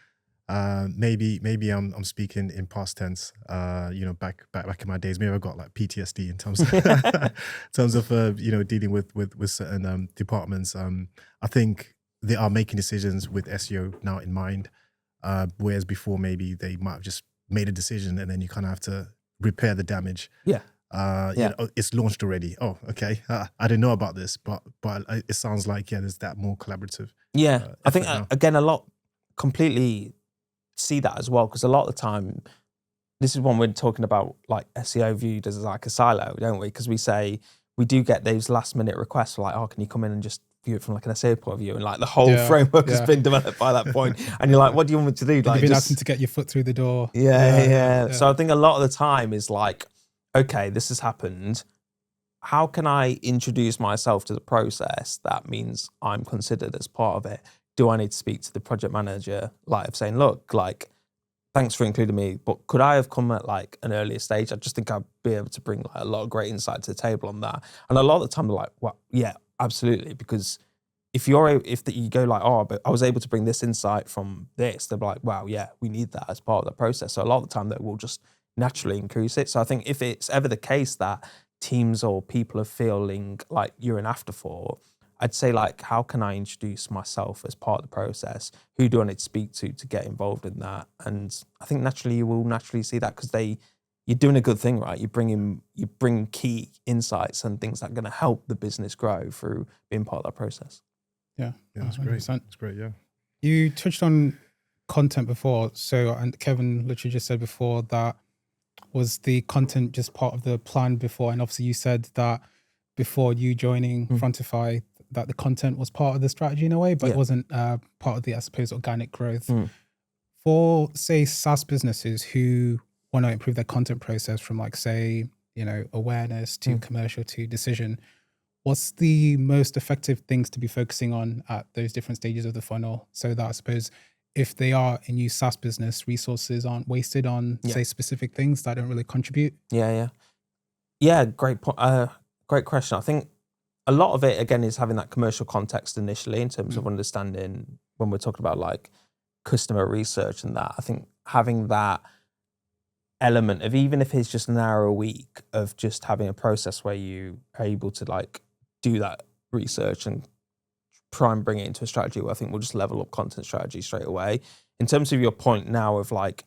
Maybe I'm speaking in past tense. Back in my days, maybe I got like PTSD in terms of in terms of dealing with certain departments. I think they are making decisions with SEO now in mind, whereas before maybe they might have just made a decision and then you kind of have to repair the damage. Yeah. It's launched already. Oh, okay. I didn't know about this, but it sounds like there's that more collaborative. Yeah, I think now. again a lot completely see that as well, because a lot of the time, this is when we're talking about like SEO viewed as like a silo, don't we? Because we do get those last minute requests for like, oh, can you come in and just view it from like an SEO point of view, and like the whole framework has been developed by that point, and you're like, what do you want me to do? Like, you've been asking to get your foot through the door. Yeah. So I think a lot of the time is like, okay, this has happened. How can I introduce myself to the process? That means I'm considered as part of it. Do I need to speak to the project manager, like of saying, look, like, thanks for including me, but could I have come at like an earlier stage? I just think I'd be able to bring like a lot of great insight to the table on that. And a lot of the time they're like, well, yeah, absolutely. Because if you go like, oh, but I was able to bring this insight from this, they're like, wow, yeah, we need that as part of the process. So a lot of the time they will just naturally increase it. So I think if it's ever the case that teams or people are feeling like you're an afterthought, I'd say like, how can I introduce myself as part of the process? Who do I need to speak to get involved in that? And I think naturally you will naturally see that, because you're doing a good thing, right? You bring key insights and things that are going to help the business grow through being part of that process. Yeah, that's 100%. Great. That's great. Yeah. You touched on content before, and Kevin literally just said before that was the content just part of the plan before, and obviously you said that before you joining Frontify, that the content was part of the strategy in a way, but it wasn't part of the, I suppose, organic growth. For, say, SaaS businesses who want to improve their content process from like, say, awareness to commercial to decision, what's the most effective things to be focusing on at those different stages of the funnel, so that I suppose if they are a new SaaS business, resources aren't wasted on, say, specific things that don't really contribute? Yeah, great point. Great question. I think a lot of it, again, is having that commercial context initially in terms of understanding when we're talking about like customer research and that. I think having that element of, even if it's just an hour a week, of just having a process where you are able to like do that research and try and bring it into a strategy, where I think we'll just level up content strategy straight away. In terms of your point now of like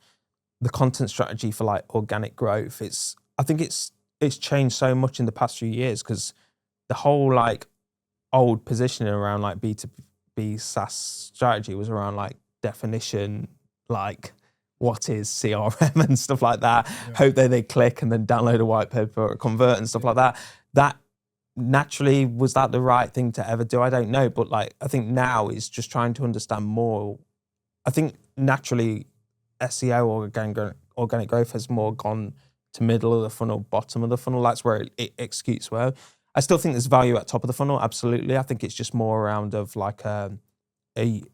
the content strategy for like organic growth, I think it's changed so much in the past few years, because the whole like old positioning around like B2B SaaS strategy was around like definition, like what is CRM and stuff like that. Hope they click and then download a white paper or convert and stuff like that. That naturally, was that the right thing to ever do? I don't know. But like, I think now is just trying to understand more. I think naturally SEO or organic growth has more gone to middle of the funnel, bottom of the funnel. That's where it executes well. I still think there's value at top of the funnel, absolutely. I think it's just more around of like a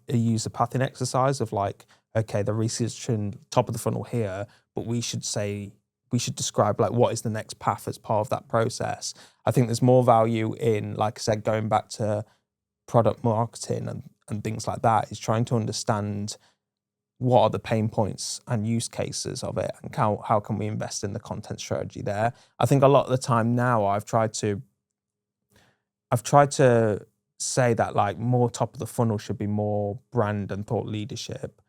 user pathing exercise of like, okay, the research in top of the funnel here, but we should describe like what is the next path as part of that process. I think there's more value in, like I said, going back to product marketing and things like that, is trying to understand what are the pain points and use cases of it, and how can we invest in the content strategy there. I think a lot of the time now I've tried to say that like more top of the funnel should be more brand and thought leadership.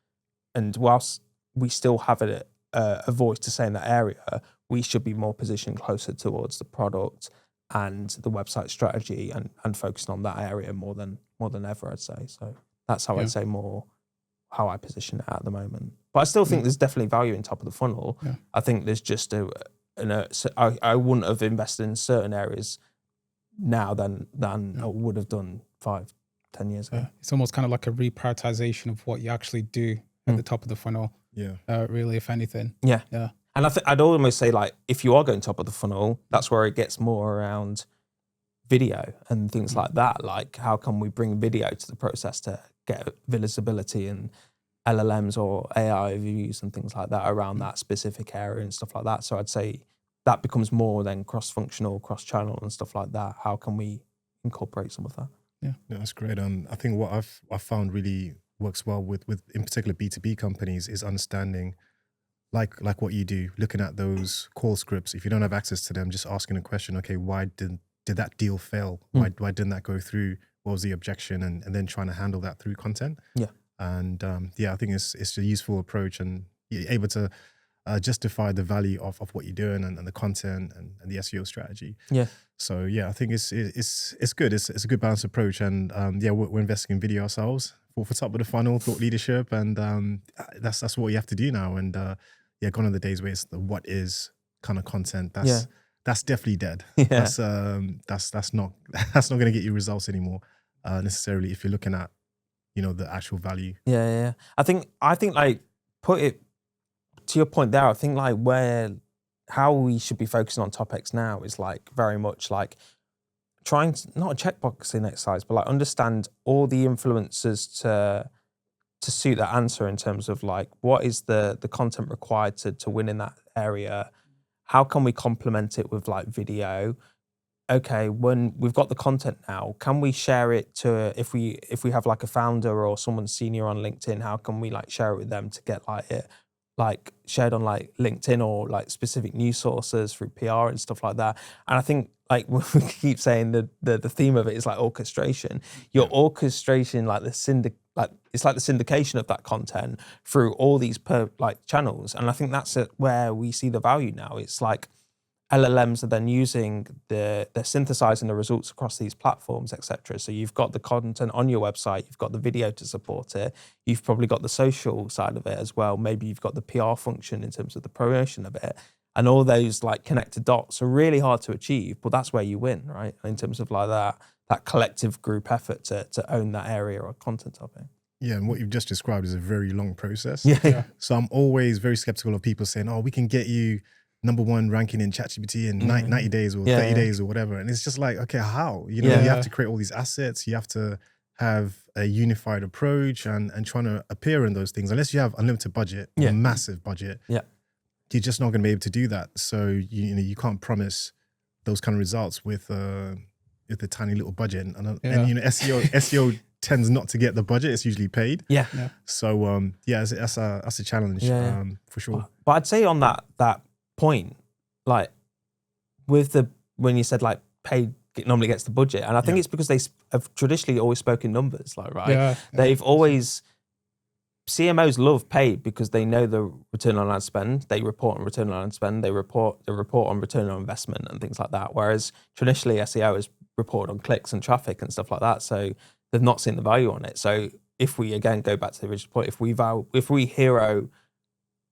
And whilst we still have a voice to say in that area, we should be more positioned closer towards the product and the website strategy and focusing on that area more than ever, I'd say. So that's how I'd say more how I position it at the moment. But I still think there's definitely value in top of the funnel. Yeah. I think there's just I wouldn't have invested in certain areas now than I would have done 5-10 years ago. It's almost kind of like a reprioritization of what you actually do at the top of the funnel. Really, if anything. Yeah. And I'd almost say, like, if you are going top of the funnel, that's where it gets more around video and things like that. Like, how can we bring video to the process to get visibility and LLMs or AI views and things like that around that specific area and stuff like that. So I'd say that becomes more then cross-functional, cross-channel and stuff like that. How can we incorporate some of that? Yeah, that's great. I think what I've found really works well with in particular B2B companies is understanding like what you do, looking at those call scripts. If you don't have access to them, just asking a question, okay, why did that deal fail? Why didn't that go through? What was the objection? And then trying to handle that through content. Yeah. And I think it's a useful approach, and you're able to justify the value of what you're doing and the content and the SEO strategy. Yeah. So yeah, I think it's good. It's a good balanced approach, and we're investing in video ourselves for top of the funnel, thought leadership, and that's what you have to do now. And gone are the days where it's the what is kind of content. That's definitely dead. Yeah. That's not going to get you results anymore necessarily if you're looking at the actual value. Yeah. I think like put it to your point there. I think like how we should be focusing on topics now is like very much like trying to, not a checkboxing exercise, but like understand all the influences to suit that answer in terms of like what is the content required to win in that area. How can we complement it with like video? Okay, when we've got the content now, can we share it to, if we have like a founder or someone senior on LinkedIn, how can we like share it with them to get like it like shared on like LinkedIn or like specific news sources through PR and stuff like that? And I think like we keep saying the theme of it is like orchestration. You're orchestrating like it's like the syndication of that content through all these channels. And I think that's where we see the value now. It's like LLMs are then they're synthesizing the results across these platforms, etc. So you've got the content on your website, you've got the video to support it, you've probably got the social side of it as well. Maybe you've got the PR function in terms of the promotion of it. And all those like connected dots are really hard to achieve, but that's where you win, right? In terms of like that collective group effort to own that area or content topic. Yeah, and what you've just described is a very long process. Yeah. So I'm always very skeptical of people saying, oh, we can get you #1 ranking in ChatGPT in 90 days or 30 days or whatever. And it's just like, okay, how? You have to create all these assets. You have to have a unified approach and trying to appear in those things. Unless you have unlimited budget, a massive budget, you're just not going to be able to do that. So, you can't promise those kind of results with a tiny little budget. And SEO tends not to get the budget. It's usually paid. Yeah. So, that's a challenge for sure. But I'd say on that point, like when you said like paid normally gets the budget, and I think it's because they have traditionally always spoken numbers, like they've always, CMOs love paid because they know the return on ad spend, they report on return on ad spend, they report on return on investment and things like that, whereas traditionally SEO is reported on clicks and traffic and stuff like that, so they've not seen the value on it. So if we again go back to the original point, if we hero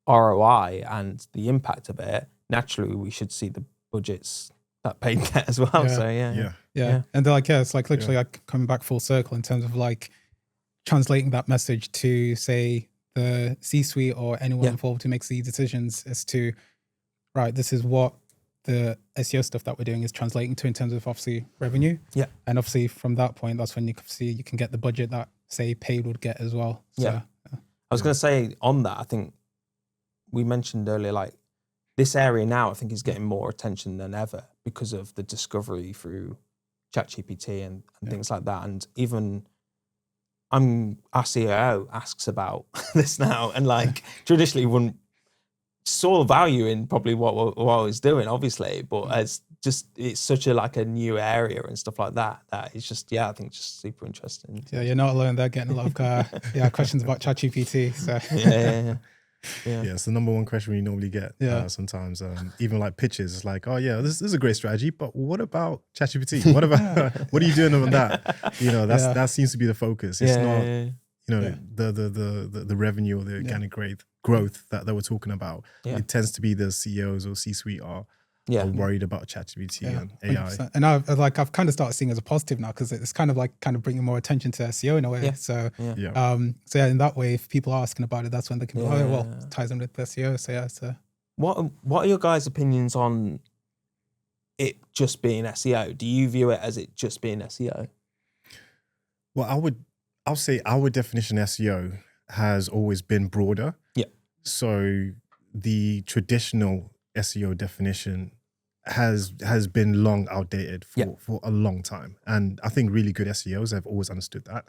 ROI and the impact of it, naturally we should see the budgets that paid get as well. So yeah. And they're like, it's like literally like coming back full circle in terms of like translating that message to say the C-suite or anyone involved who makes these decisions as to, right, this is what the SEO stuff that we're doing is translating to in terms of obviously revenue. Yeah. And obviously from that point, that's when you can see you can get the budget that say paid would get as well. So, I was going to say on that, I think we mentioned earlier, like this area now, I think is getting more attention than ever because of the discovery through ChatGPT and things like that. And even our CEO asks about this now, and like traditionally wouldn't saw value in probably what I was doing, obviously, but it's such a new area and stuff like that it's just I think just super interesting. Yeah, you're not alone there getting a lot of questions about ChatGPT. So yeah, it's the #1 question we normally get sometimes. Even like pitches, it's like, oh yeah, this is a great strategy, but what about ChatGPT? What about what are you doing on that? That seems to be the focus. It's not the revenue or the organic growth that we're talking about. It tends to be the CEOs or C-suite are worried about ChatGPT and AI. 100%. And I've kind of started seeing it as a positive now because it's kind of bringing more attention to SEO in a way. So in that way, if people are asking about it, that's when they can go, it ties in with SEO. So what are your guys' opinions on it just being SEO? Do you view it as it just being SEO? Well, I'll say our definition of SEO has always been broader. Yeah. So the traditional SEO definition has been long outdated for a long time. And I think really good SEOs have always understood that.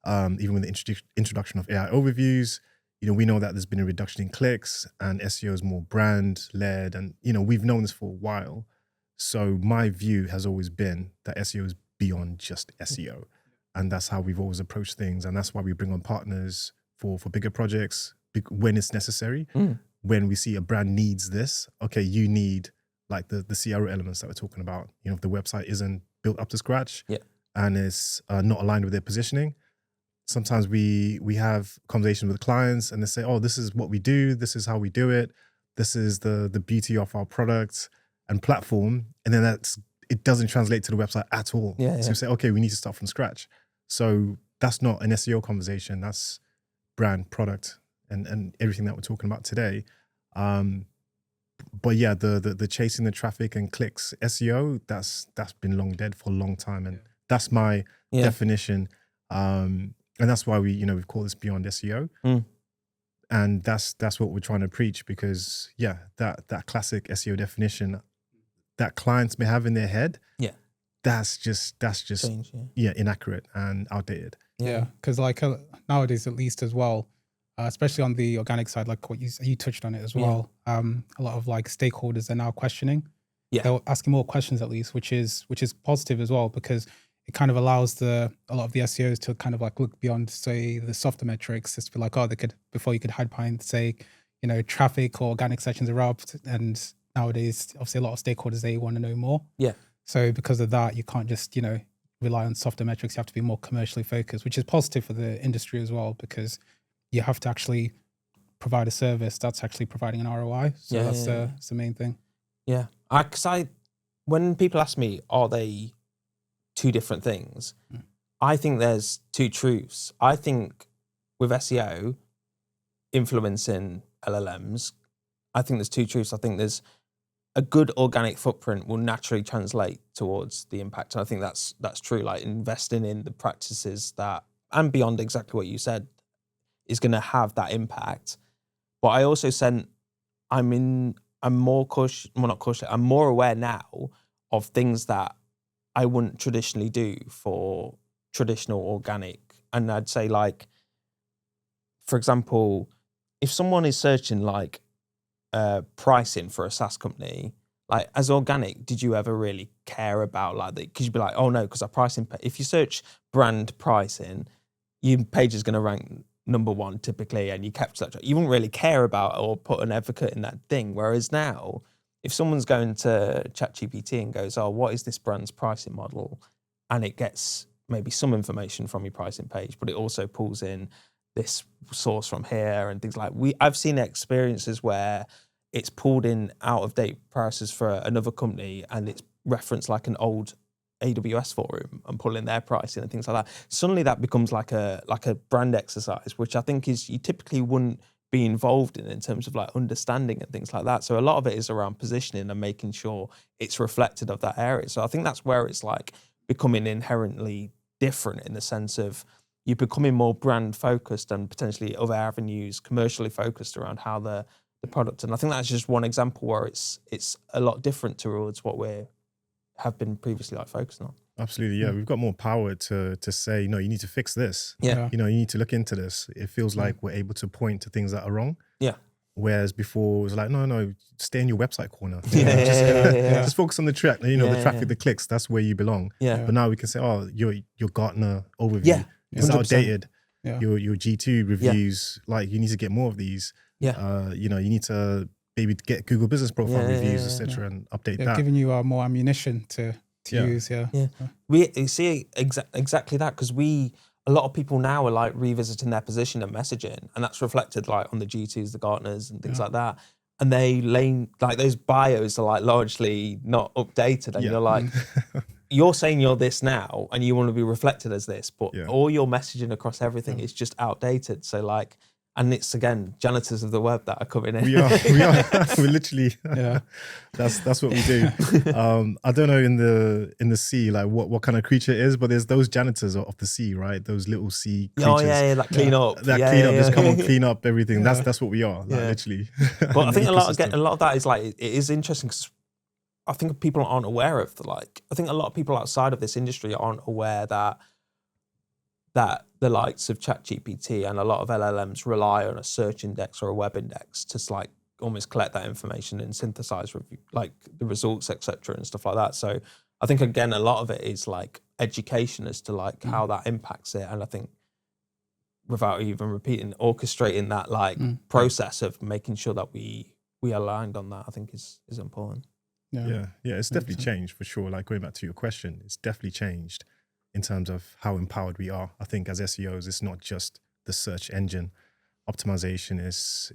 even with the introduction of AI overviews. We know that there's been a reduction in clicks and SEO is more brand led. And, we've known this for a while. So my view has always been that SEO is beyond just SEO. And that's how we've always approached things. And that's why we bring on partners for bigger projects when it's necessary. When we see a brand needs this, okay, you need like the CRO elements that we're talking about. If the website isn't built up to scratch and it's not aligned with their positioning, sometimes we have conversations with clients and they say, oh, this is what we do. This is how we do it. This is the beauty of our product and platform. And then it doesn't translate to the website at all. So you say, okay, we need to start from scratch. So that's not an SEO conversation. That's brand, product, and everything that we're talking about today. But yeah, the chasing the traffic and clicks SEO, that's been long dead for a long time. And that's my definition. And that's why we've called this Beyond SEO. And that's what we're trying to preach, because that classic SEO definition that clients may have in their head, that's just Change, inaccurate and outdated. Because like nowadays, at least as well, especially on the organic side, like what you touched on it as well. A lot of like stakeholders are now questioning. They're asking more questions at least, which is positive as well, because it kind of allows a lot of the SEOs to kind of like look beyond, say, the softer metrics. Just be like, before you could hide behind, say, traffic or organic sessions are up, and nowadays, obviously, a lot of stakeholders, they want to know more. So because of that, you can't just, rely on softer metrics. You have to be more commercially focused, which is positive for the industry as well, because you have to actually provide a service that's actually providing an ROI. So that's the main thing. Because when people ask me, are they two different things? I think there's two truths. I think with SEO influencing LLMs, I think there's two truths. I think there's a good organic footprint will naturally translate towards the impact. And I think that's true. Like investing in the practices that, and beyond exactly what you said, is going to have that impact. But I also said I'm more cautious. Well, not cautious. I'm more aware now of things that I wouldn't traditionally do for traditional organic. And I'd say, like, for example, if someone is searching like pricing for a SaaS company, like as organic, did you ever really care about like that? Because you'd be like, oh no, because our pricing, if you search brand pricing, your page is going to rank number one typically, and you capture that. You wouldn't really care about or put an advocate in that thing. Whereas now, if someone's going to ChatGPT and goes, oh, what is this brand's pricing model? And it gets maybe some information from your pricing page, but it also pulls in this source from here and things like I've seen experiences where it's pulled in out of date prices for another company and it's referenced like an old AWS forum and pulling their pricing and things like that. Suddenly that becomes like a brand exercise, which I think is you typically wouldn't be involved in terms of like understanding and things like that. So a lot of it is around positioning and making sure it's reflected of that area. So I think that's where it's like becoming inherently different in the sense of you're becoming more brand focused and potentially other avenues commercially focused around how the product. And I think that's just one example where it's a lot different towards what we have been previously like focusing on. Absolutely, yeah. We've got more power to say, no, you need to fix this. You need to look into this. It feels like we're able to point to things that are wrong. Whereas before it was like, no, stay in your website corner. Just focus on the track. The traffic, the clicks. That's where you belong. But now we can say, oh, your Gartner overview is 100%. Outdated. Your G2 reviews, like you need to get more of these. You need to maybe get Google Business Profile reviews, etc., and update that. Giving you more ammunition to use. We see exactly that because a lot of people now are like revisiting their position and messaging, and that's reflected like on the G2s, the Gartners, and things like that. And they like those bios are like largely not updated, and you're like, you're saying you're this now, and you want to be reflected as this, but all your messaging across everything is just outdated. So like. And it's again janitors of the web that are coming in. We are. We're literally. That's what we do. I don't know in the sea like what kind of creature it is, but there's those janitors of the sea, right? Those little sea creatures. Oh that clean up. That clean up. Just come and clean up everything. That's what we are. Like, literally. But I think a lot of that is like it is interesting because I think people aren't aware of I think a lot of people outside of this industry aren't aware that that the likes of ChatGPT and a lot of LLMs rely on a search index or a web index to like almost collect that information and synthesize like the results, etc., and stuff like that. So I think again, a lot of it is like education as to like how that impacts it. And I think without even repeating, orchestrating that like process of making sure that we aligned on that, I think is important. Yeah, it's definitely 100%. changed for sure. Like going back to your question, it's definitely changed in terms of how empowered we are. I think as SEOs, it's not just the search engine optimization. It's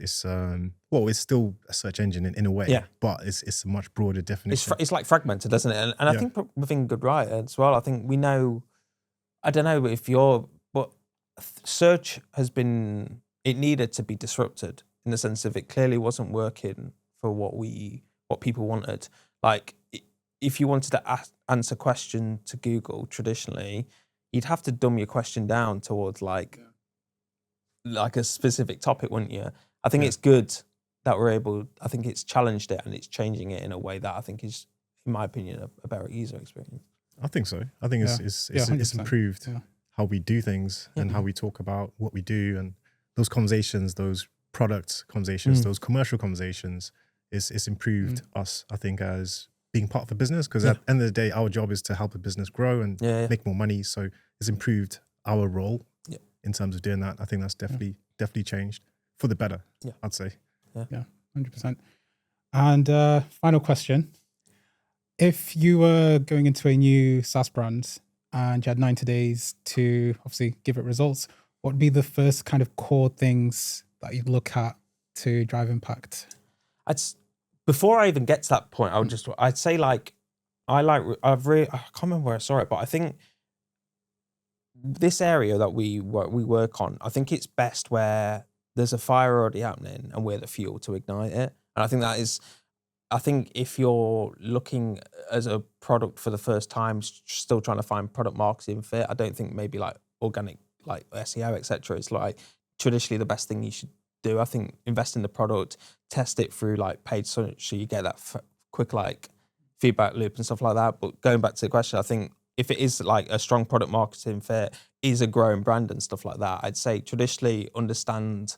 still a search engine in a way, but it's a much broader definition. It's like fragmented, isn't it? And I think within Growthack as well, I think we know, I don't know if but search it needed to be disrupted in the sense of it clearly wasn't working for what people wanted. Like if you wanted to answer a question to Google traditionally, you'd have to dumb your question down towards like a specific topic, wouldn't you? I think it's good that I think it's challenged it and it's changing it in a way that I think is, in my opinion, a better user experience. I think so. I think it's improved how we do things and how we talk about what we do, and those conversations, those product conversations, those commercial conversations, it's improved us, I think, as being part of the business, because at the end of the day, our job is to help a business grow and make more money. So it's improved our role in terms of doing that. I think that's definitely changed for the better, I'd say. Yeah, 100%. And final question. If you were going into a new SaaS brand and you had 90 days to obviously give it results, what would be the first kind of core things that you'd look at to drive impact? Before I even get to that point, I'd say like, I can't remember where I saw it, but I think this area that we work on, I think it's best where there's a fire already happening and we're the fuel to ignite it. And I think if you're looking as a product for the first time, still trying to find product marketing fit, I don't think maybe like organic, like SEO, etc. is like traditionally the best thing you should do. I think invest in the product, test it through like paid search, so you get that quick like feedback loop and stuff like that. But going back to the question, I think if it is like a strong product marketing fit, is a growing brand and stuff like that, I'd say traditionally understand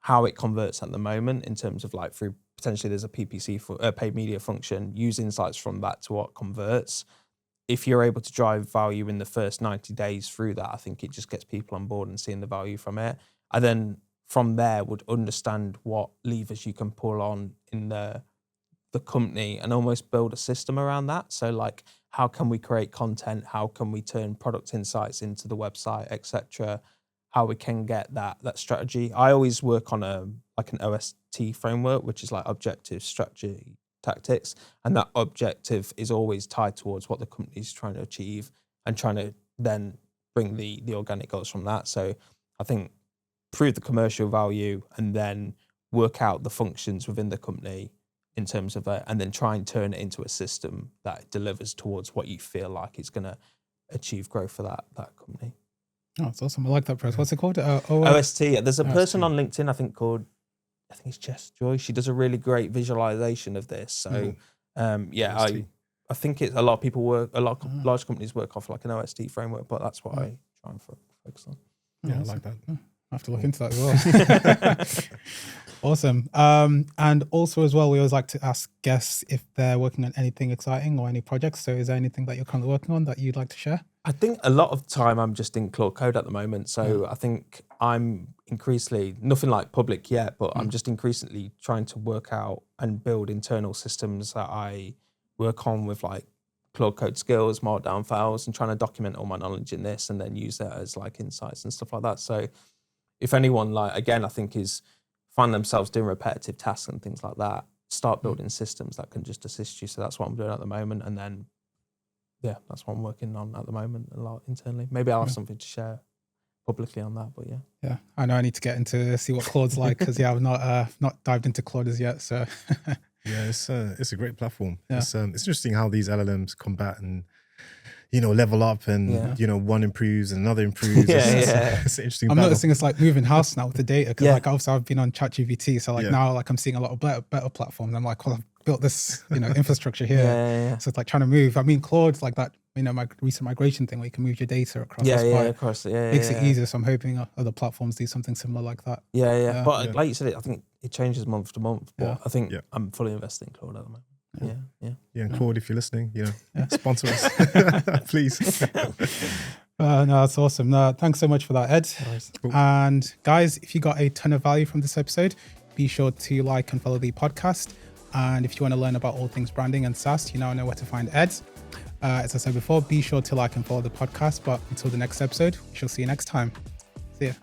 how it converts at the moment in terms of like through potentially there's a PPC for paid media function, use insights from that to what converts. If you're able to drive value in the first 90 days through that, I think it just gets people on board and seeing the value from it. And then from there would understand what levers you can pull on in the company and almost build a system around that. So like, how can we create content? How can we turn product insights into the website, etc.? How we can get that strategy. I always work on an OST framework, which is like objective, strategy, tactics. And that objective is always tied towards what the company is trying to achieve and trying to then bring the organic goals from that. So I think prove the commercial value and then work out the functions within the company in terms of it, and then try and turn it into a system that delivers towards what you feel like is going to achieve growth for that company. Oh, that's awesome. I like that process. What's it called? OST. There's a person on LinkedIn, I think it's Jess Joy. She does a really great visualization of this. So I think it's a lot of people large companies work off like an OST framework, but that's what I try and focus on. Yeah, I like that. I have to look into that as well. Awesome. And also as well, we always like to ask guests if they're working on anything exciting or any projects. So is there anything that you're currently working on that you'd like to share? I think a lot of the time I'm just in Claude Code at the moment. So I think I'm increasingly, nothing like public yet, but I'm just increasingly trying to work out and build internal systems that I work on with like Claude Code skills, markdown files, and trying to document all my knowledge in this and then use that as like insights and stuff like that. So if anyone like, again, I think find themselves doing repetitive tasks and things like that, start building systems that can just assist you. So that's what I'm doing at the moment. And then, that's what I'm working on at the moment a lot internally. Maybe I'll have something to share publicly on that, but Yeah, I know I need to get into see what Claude's like because I've not dived into Claude as yet. So yeah, it's a great platform. Yeah. It's interesting how these LLMs combat and level up and one improves and another improves. It's an interesting. I'm noticing it's like moving house now with the data because like obviously I've been on ChatGPT, so like now like I'm seeing a lot of better platforms. I'm like, well, built this, infrastructure here. Yeah. So it's like trying to move. I mean, Claude's like that, my recent migration thing where you can move your data across. Of course. Makes it easier. So I'm hoping other platforms do something similar like that. Yeah. But like you said, I think it changes month to month. But I think Yeah. I'm fully invested in Claude at the moment. Yeah, and Claude, if you're listening, sponsor us, please. No, that's awesome. No, thanks so much for that, Ed. Cool. And guys, if you got a ton of value from this episode, be sure to like and follow the podcast. And if you want to learn about all things branding and SaaS, you now know where to find Ed. As I said before, be sure to like and follow the podcast. But until the next episode, we shall see you next time. See ya.